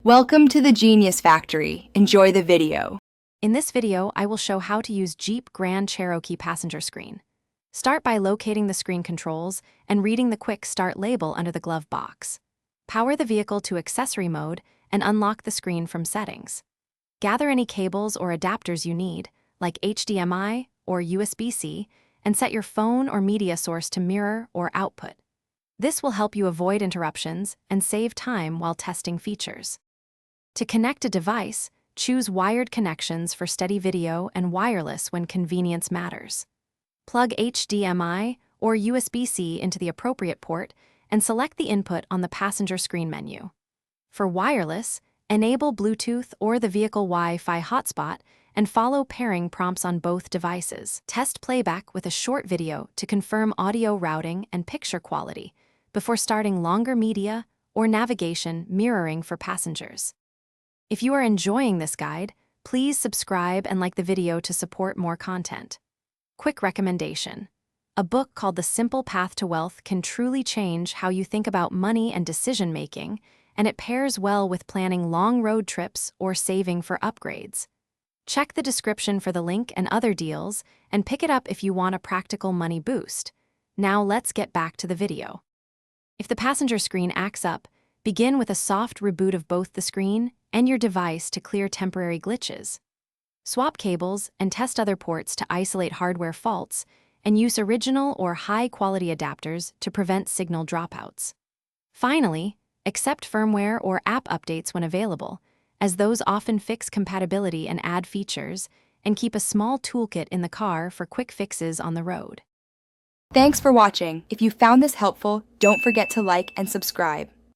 Welcome to the Genius Factory. Enjoy the video. In this video, I will show how to use Jeep Grand Cherokee passenger screen. Start by locating the screen controls and reading the quick start label under the glove box. Power the vehicle to accessory mode and unlock the screen from settings. Gather any cables or adapters you need, like HDMI or USB-C, and set your phone or media source to mirror or output. This will help you avoid interruptions and save time while testing features. To connect a device, choose wired connections for steady video and wireless when convenience matters. Plug HDMI or USB-C into the appropriate port and select the input on the passenger screen menu. For wireless, enable Bluetooth or the vehicle Wi-Fi hotspot and follow pairing prompts on both devices. Test playback with a short video to confirm audio routing and picture quality before starting longer media or navigation mirroring for passengers. If you are enjoying this guide, please subscribe and like the video to support more content. Quick recommendation. A book called The Simple Path to Wealth can truly change how you think about money and decision-making, and it pairs well with planning long road trips or saving for upgrades. Check the description for the link and other deals, and pick it up if you want a practical money boost. Now let's get back to the video. If the passenger screen acts up, begin with a soft reboot of both the screen and your device to clear temporary glitches. Swap cables and test other ports to isolate hardware faults, and use original or high-quality adapters to prevent signal dropouts. Finally, accept firmware or app updates when available, as those often fix compatibility and add features, and keep a small toolkit in the car for quick fixes on the road. Thanks for watching. If you found this helpful, don't forget to like and subscribe.